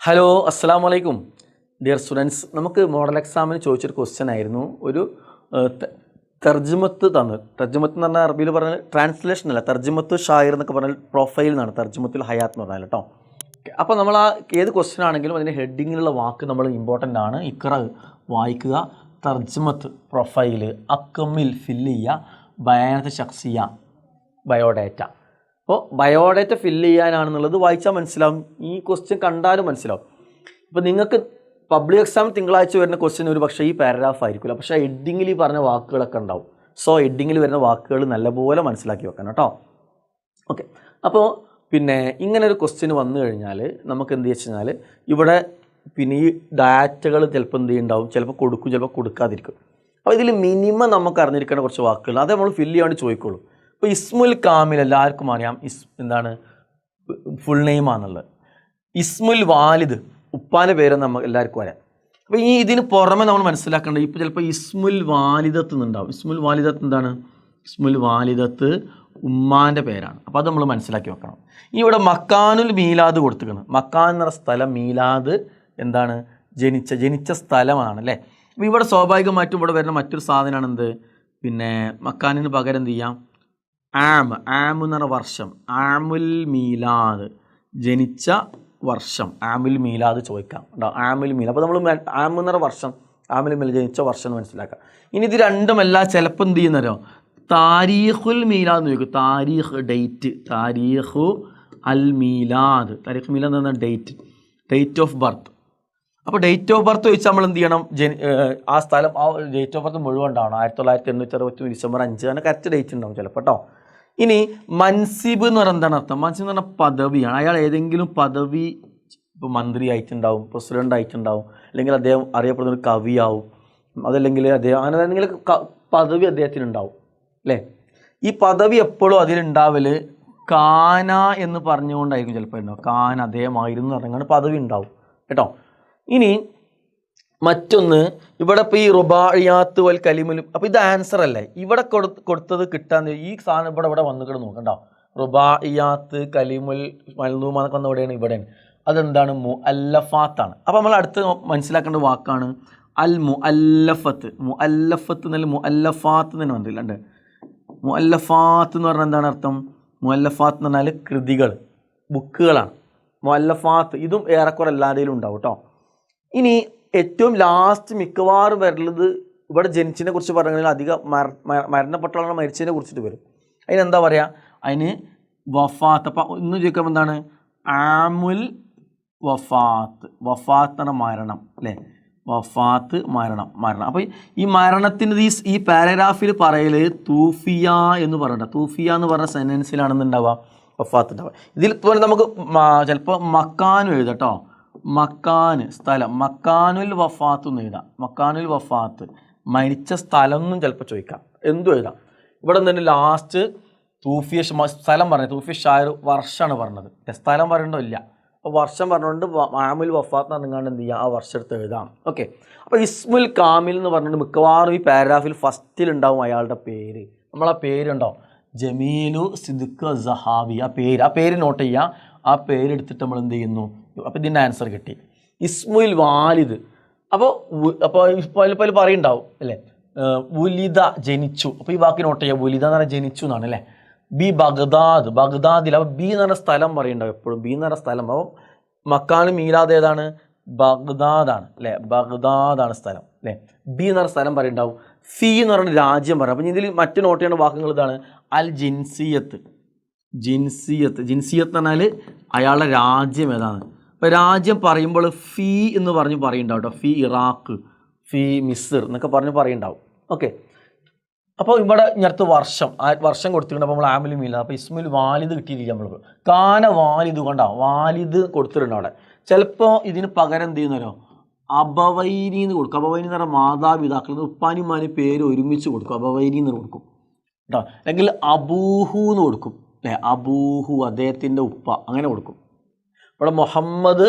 Hello അസ്സലാമു അലൈക്കും dear students. നമുക്ക് മോഡൽ എക്സാമിന് ചോദിച്ചൊരു ക്വസ്റ്റ്യൻ ആയിരുന്നു. ഒരു തർജ്ജമത്ത് തർജ്ജമത്ത് എന്ന് പറഞ്ഞാൽ അറബിയിൽ പറഞ്ഞാൽ ട്രാൻസ്ലേഷൻ അല്ല, തർജ്ജമത്ത് ഷായർ എന്നൊക്കെ പറഞ്ഞാൽ പ്രൊഫൈൽ എന്നാണ്, തർജ്ജമത്തുൽ ഹയാത്ത് എന്ന് പറഞ്ഞാൽ കേട്ടോ. അപ്പോൾ നമ്മൾ ആ ഏത് ക്വസ്റ്റ്യൻ ആണെങ്കിലും അതിൻ്റെ ഹെഡിങ്ങിലുള്ള വാക്ക് നമ്മൾ ഇമ്പോർട്ടൻ്റ് ആണ്. ഇഖ്റ വായിക്കുക, തർജ്ജമത്ത് പ്രൊഫൈല്, അക്കമിൽ ഫില്ല് ചെയ്യുക, ബയാനത്ത് ഷഖ്സിയ ബയോഡേറ്റ. അപ്പോൾ ബയോഡേറ്റ ഫില്ല് ചെയ്യാനാണെന്നുള്ളത് വായിച്ചാൽ മനസ്സിലാവും, ഈ ക്വസ്റ്റ്യൻ കണ്ടാലും മനസ്സിലാവും. ഇപ്പോൾ നിങ്ങൾക്ക് പബ്ലിക് എക്സാം തിങ്കളാഴ്ച വരുന്ന ക്വസ്റ്റ്യൻ ഒരു പക്ഷേ ഈ പാരഗ്രാഫ് ആയിരിക്കില്ല, പക്ഷേ ഹെഡിങ്ങിൽ ഈ പറഞ്ഞ വാക്കുകളൊക്കെ ഉണ്ടാവും. സോ ഹെഡിങ്ങിൽ വരുന്ന വാക്കുകൾ നല്ലപോലെ മനസ്സിലാക്കി വെക്കണം കേട്ടോ. ഓക്കെ, അപ്പോൾ പിന്നെ ഇങ്ങനെ ഒരു ക്വസ്റ്റ്യൻ വന്നു കഴിഞ്ഞാൽ നമുക്ക് എന്ത് വെച്ച് കഴിഞ്ഞാൽ ഇവിടെ പിന്നെ ഈ ഡാറ്റകൾ ചിലപ്പോൾ എന്ത് ചെയ്യുന്നുണ്ടാവും, ചിലപ്പോൾ കൊടുക്കും, ചിലപ്പോൾ കൊടുക്കാതിരിക്കും. അപ്പോൾ ഇതിൽ മിനിമം നമുക്ക് അറിഞ്ഞിരിക്കേണ്ട കുറച്ച് വാക്കുകൾ അത് നമ്മൾ ഫില്ല് ചെയ്യാണ്ട് ചോദിക്കുള്ളൂ. ഇപ്പോൾ ഇസ്മുൽ കാമിൽ എല്ലാവർക്കും അറിയാം, എന്താണ് ഫുൾ നെയിമാണെന്നുള്ളത്. ഇസ്മുൽ വാലിദ് ഉപ്പാൻ്റെ പേരെന്ന് നമുക്ക് എല്ലാവർക്കും അറിയാം. അപ്പോൾ ഇതിന് പുറമെ നമ്മൾ മനസ്സിലാക്കേണ്ടത് ഇപ്പോൾ ചിലപ്പോൾ ഇസ്മുൽ വാലിദത്ത് എന്നുണ്ടാവും. ഇസ്മുൽ വാലിദത്ത് എന്താണ്? ഇസ്മുൽ വാലിദത്ത് ഉമ്മാൻ്റെ പേരാണ്. അപ്പോൾ അത് നമ്മൾ മനസ്സിലാക്കി വെക്കണം. ഇവിടെ മക്കാനുൽ മീലാദ് കൊടുത്തിരിക്കുന്നത്, മക്കാൻ എന്ന സ്ഥലം, മീലാദ് എന്താണ്? ജനിച്ച സ്ഥലമാണ് അല്ലേ. അപ്പോൾ ഇവിടെ സ്വാഭാവികമായിട്ടും ഇവിടെ വരുന്ന മറ്റൊരു സാധനമാണ് എന്ത്, പിന്നെ മക്കാനിന് പകരം എന്ത് ചെയ്യാം, ആമ് എന്ന് പറഞ്ഞ വർഷം, ആമുൽ മീലാദ് ജനിച്ച വർഷം, ആമുൽ മീലാദ് ചോദിക്കാം കേട്ടോ, ആമുൽ മീലാദ്. അപ്പോൾ നമ്മൾ ആമ് എന്ന് പറഞ്ഞ വർഷം, ആമുൽ മീലാദ് ജനിച്ച വർഷം എന്ന് മനസ്സിലാക്കാം. ഇനി ഇത് രണ്ടുമല്ല, ചിലപ്പോൾ എന്ത് ചെയ്യുന്നവരോ താരീഖുൽ മീലാദ് എന്ന് ചോദിക്കും. താരീഖ് ഡേറ്റ്, താരീഖു അൽ മീലാദ്, താരീഖ് മീലാദ് എന്ന് പറഞ്ഞാൽ ഡേറ്റ് ഓഫ് ബർത്ത്. അപ്പോൾ ഡേറ്റ് ഓഫ് ബർത്ത് ചോദിച്ചാൽ നമ്മൾ എന്ത് ചെയ്യണം, ആ സ്ഥലം, ആ ഡേറ്റ് ഓഫ് ബർത്ത് മുഴുവൻ ഉണ്ടാവണം. 1961 ഡിസംബർ 5 അങ്ങനെ കറക്റ്റ് ഡേറ്റ് ഉണ്ടാവും ചിലപ്പോൾ കേട്ടോ. ഇനി മൻസിബ് എന്ന് പറഞ്ഞാൽ എന്താണ് അർത്ഥം? മൻസിബ് എന്ന് പറഞ്ഞാൽ പദവിയാണ്. അയാൾ ഏതെങ്കിലും പദവി, ഇപ്പോൾ മന്ത്രി ആയിട്ടുണ്ടാവും, പ്രസിഡൻ്റ് ആയിട്ടുണ്ടാവും, അല്ലെങ്കിൽ അദ്ദേഹം അറിയപ്പെടുന്ന ഒരു കവിയാവും, അതല്ലെങ്കിൽ അദ്ദേഹം അങ്ങനെ എന്തെങ്കിലും പദവി അദ്ദേഹത്തിനുണ്ടാവും അല്ലേ. ഈ പദവി എപ്പോഴും അതിലുണ്ടാവല് കാന എന്ന് പറഞ്ഞുകൊണ്ടായിരിക്കും ചിലപ്പോൾ ഉണ്ടാവും. കാന അദ്ദേഹമായിരുന്നു പറഞ്ഞാൽ പദവി ഉണ്ടാവും കേട്ടോ. ഇനി മറ്റൊന്ന്, ഇവിടെ ഇപ്പോൾ ഈ റുബാഇയാത്ത് വൽ കലിമുലും, അപ്പോൾ ഇത് ആൻസർ അല്ലേ, ഇവിടെ കൊടുത്തത് കിട്ടാൻ ഈ സാധനം ഇവിടെ വന്നിട്ട് നോക്കണ്ടോ. റുബാഇയാത്ത് കലിമുൽ മൽനൂമ എന്നൊക്കെ വന്ന ഇവിടെയാണ്, ഇവിടെയാണ്. അതെന്താണ്? മുഅല്ലഫാത്താണ്. അപ്പോൾ നമ്മൾ അടുത്ത് മനസ്സിലാക്കേണ്ട വാക്കാണ് അൽ മുഅല്ലഫത്ത്. മുഅല്ലഫത്ത് എന്നല്ല, മുഅല്ലഫാത്ത് തന്നെ വന്നിട്ടുണ്ട്. മുഅല്ലഫാത്ത് എന്ന് പറഞ്ഞാൽ എന്താണ് അർത്ഥം? മുഅല്ലഫാത്ത് എന്ന് പറഞ്ഞാൽ കൃതികൾ, ബുക്കുകളാണ് മുഅല്ലഫാത്ത്. ഇതും ഏറെക്കുറെ എല്ലാവരുടെയും ഉണ്ടാവും കേട്ടോ. ഇനി ഏറ്റവും ലാസ്റ്റ് മിക്കവാറും വരുന്നത് ഇവിടെ ജനിച്ചതിനെ കുറിച്ച് പറയുകയാണെങ്കിൽ അധികം മരണപ്പെട്ട മരിച്ചതിനെ കുറിച്ചിട്ട് വരും. അതിനെന്താ പറയുക? അതിന് വഫാത്ത്. അപ്പം ഇന്ന് ചോദിക്കുമ്പോൾ എന്താണ്? ആമുൽ വഫാത്ത്. വഫാത്ത് എന്ന മരണം അല്ലേ, വഫാത്ത് മരണം. അപ്പോൾ ഈ മരണത്തിൻ്റെ ഈ പാരഗ്രാഫിൽ പറയൽ തൂഫിയ എന്ന് പറയണ്ട. തൂഫിയ എന്ന് പറഞ്ഞ സെൻറ്റൻസിലാണെന്നുണ്ടാവുക വഫാത്ത് ഉണ്ടാവുക. ഇതിൽ പോലെ നമുക്ക് ചിലപ്പോൾ മക്കാനും എഴുതാം കേട്ടോ. മക്കാന് സ്ഥലം, മക്കാനുൽ വഫാത്ത് എന്ന് എഴുതാം. മക്കാനുൽ വഫാത്ത് മരിച്ച സ്ഥലം എന്നും ചിലപ്പോൾ ചോദിക്കാം, എന്തും എഴുതാം. ഇവിടെ നിന്ന് ലാസ്റ്റ് തൂഫിയ സ്ഥലം പറഞ്ഞത്, തൂഫിയ ഷായർ വർഷമാണ് പറഞ്ഞത്, സ്ഥലം പറയണ്ടോ ഇല്ല. അപ്പോൾ വർഷം പറഞ്ഞുകൊണ്ട് ആമുൽ വഫാത്ത് പറഞ്ഞുകൊണ്ട് എന്ത് ചെയ്യുക, ആ വർഷം എടുത്ത് എഴുതാം. ഓക്കെ, അപ്പോൾ ഇസ്മുൽ കാമിൽ എന്ന് പറഞ്ഞിട്ട് മിക്കവാറും ഈ പാരഗ്രാഫിൽ ഫസ്റ്റിലുണ്ടാവും അയാളുടെ പേര്. നമ്മളാ പേരുണ്ടാവും, ജമീലു സിദ്ദിഖ് സഹാബി. ആ പേര് നോട്ട് ചെയ്യുക. ആ പേരെടുത്തിട്ട് നമ്മൾ എന്ത് ചെയ്യുന്നു, അപ്പോൾ ഇതിൻ്റെ ആൻസർ കിട്ടി. ഇസ്മുൽ വാലിദ്. അപ്പോൾ പറയുണ്ടാവും അല്ലേ, വുലിദ ജനിച്ചു. അപ്പോൾ ഈ വാക്ക് നോട്ട് ചെയ്യുക, വുലിദ എന്ന് പറഞ്ഞാൽ ജനിച്ചു എന്നാണ് അല്ലേ. ബി ബഗ്ദാദ്, ബഗ്ദാദിൽ. അപ്പോൾ ബി എന്ന് പറഞ്ഞ സ്ഥലം പറയുണ്ടാവും എപ്പോഴും, ബി എന്ന് പറഞ്ഞ സ്ഥലം. അപ്പോൾ മക്കാന് മീലാദ് ഏതാണ്? ബഗ്ദാദാണ് അല്ലേ, ബഗ്ദാദാണ് സ്ഥലം അല്ലേ. ബി എന്ന് പറഞ്ഞ സ്ഥലം പറയുണ്ടാവും. ഫി എന്ന് പറയുന്ന രാജ്യം പറയും. അപ്പോൾ ഇതിൽ മറ്റു നോട്ട് ചെയ്യേണ്ട വാക്കുകൾ ഇതാണ്, അൽ ജിൻസിയത്ത്. ജിൻസിയത്ത് എന്ന് പറഞ്ഞാൽ അയാളുടെ രാജ്യം ഏതാണ്. അപ്പോൾ രാജ്യം പറയുമ്പോൾ ഫി എന്ന് പറഞ്ഞ് പറയുന്നുണ്ടാവും കേട്ടോ. ഫി ഇറാഖ്, ഫി മിസ്ർ എന്നൊക്കെ പറഞ്ഞ് പറയുന്നുണ്ടാവും. ഓക്കെ, അപ്പോൾ ഇവിടെ ഇങ്ങനത്തെ വർഷം കൊടുത്തിട്ടുണ്ട്. അപ്പോൾ നമ്മൾ ആമുൽ മീലാദ്. അപ്പോൾ ഇസ്മുൽ വാലിദ് കിട്ടിയില്ല നമ്മൾക്ക്. കാന വാലിദ് കൊണ്ടാവും, വാലിദ് കൊടുത്തിട്ടുണ്ട് അവിടെ. ചിലപ്പോൾ ഇതിന് പകരം എന്ത് ചെയ്യുന്നവരോ അബവൈനി എന്ന് കൊടുക്കും. അബവൈനി എന്ന് പറഞ്ഞാൽ മാതാപിതാക്കൾ, ഉപ്പാനിമാനി പേര് ഒരുമിച്ച് കൊടുക്കും, അബവൈനി എന്ന് കൊടുക്കും കേട്ടോ. അല്ലെങ്കിൽ അബൂഹു എന്ന് കൊടുക്കും അല്ലേ, അബൂഹു അദ്ദേഹത്തിൻ്റെ ഉപ്പ, അങ്ങനെ കൊടുക്കും. ഇവിടെ മുഹമ്മദ്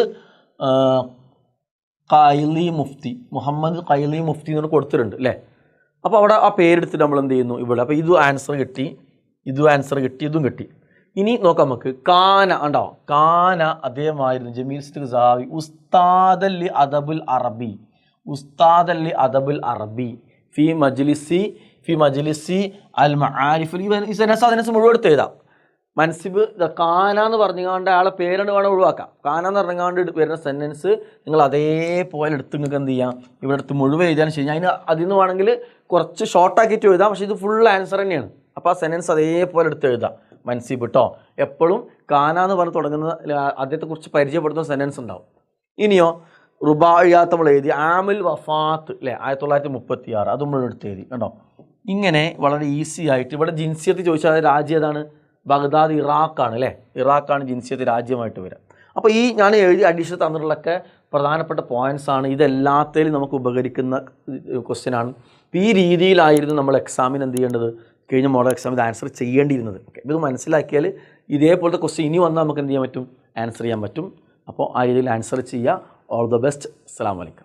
ഖൈലി മുഫ്തി, മുഹമ്മദ് ഖൈലി മുഫ്തി എന്ന് കൊടുത്തിട്ടുണ്ട് അല്ലേ. അപ്പോൾ അവിടെ ആ പേരെടുത്തിട്ട് നമ്മൾ എന്ത് ചെയ്യുന്നു ഇവിടെ. അപ്പോൾ ഇതും ആൻസർ കിട്ടി, ഇതും കിട്ടി. ഇനി നോക്കാം നമുക്ക്. കാന ഉണ്ടോ, കാന അദ്ദേഹമായിരുന്നു ജമീൽ സിദ്ദീഖ് സാവി ഉസ്താദല്ലി അദബുൽ അറബി, ഉസ്താദല്ലി അദബുൽ അറബി ഫി മജ്ലിസി അൽ മആരിഫ്. ഈ സെനസ് മുഴുവൻ എടുത്ത് എഴുതാം. മൻസിബ് കാന എന്ന് പറഞ്ഞുകൊണ്ട് അയാളെ പേരാണ് വേണം ഒഴിവാക്കാം. കാന എന്ന് പറഞ്ഞുകൊണ്ട് വരുന്ന സെൻറ്റൻസ് നിങ്ങൾ അതേപോലെ എടുത്ത് നിങ്ങൾക്ക് എന്ത് ചെയ്യാം, ഇവിടെ എടുത്ത് മുഴുവൻ എഴുതാൻ ശരി. അതിൽ നിന്ന് വേണമെങ്കിൽ കുറച്ച് ഷോർട്ടാക്കിയിട്ട് എഴുതാം, പക്ഷേ ഇത് ഫുൾ ആൻസർ തന്നെയാണ്. അപ്പോൾ ആ സെൻറ്റൻസ് അതേപോലെ എടുത്ത് എഴുതാം. മൻസിബ് കേട്ടോ, എപ്പോഴും കാന എന്ന് പറഞ്ഞ് തുടങ്ങുന്ന അദ്ദേഹത്തെക്കുറിച്ച് പരിചയപ്പെടുത്തുന്ന സെൻറ്റൻസ് ഉണ്ടാവും. ഇനിയോ റുബായിയാത്ത് നമ്മൾ എഴുതി, ആമുൽ വഫാത്ത് അല്ലേ 1936 അത് നമ്മൾ എടുത്ത് എഴുതി കേട്ടോ. ഇങ്ങനെ വളരെ ഈസി ആയിട്ട് ഇവിടെ ജിൻസിയത്ത് ചോദിച്ചാൽ രാജ്യം ഏതാണ്? ബഗ്ദാദ് ഇറാഖാണ് അല്ലേ, ഇറാഖാണ് ജിൻസിയത്ത് രാജ്യമായിട്ട് വരിക. അപ്പോൾ ഈ ഞാൻ എഴുതി അഡീഷണൽ തന്നിട്ടുള്ളൊക്കെ പ്രധാനപ്പെട്ട പോയിൻറ്റ്സ് ആണ്. ഇതെല്ലാത്തിലും നമുക്ക് ഉപകരിക്കുന്ന ക്വസ്റ്റ്യനാണ്. ഈ രീതിയിലായിരുന്നു നമ്മൾ എക്സാമിന് എന്ത് ചെയ്യേണ്ടത്, കഴിഞ്ഞ മോഡൽ എക്സാമിന് ആൻസർ ചെയ്യേണ്ടിയിരുന്നത്. ഓക്കെ, ഇത് മനസ്സിലാക്കിയാൽ ഇതേപോലത്തെ ക്വസ്റ്റ്യൻ ഇനി വന്നാൽ നമുക്ക് എന്ത് ചെയ്യാൻ പറ്റും, ആൻസർ ചെയ്യാൻ പറ്റും. അപ്പോൾ ആ രീതിയിൽ ആൻസർ ചെയ്യുക. All the best. അസ്സലാമു അലൈക്കും.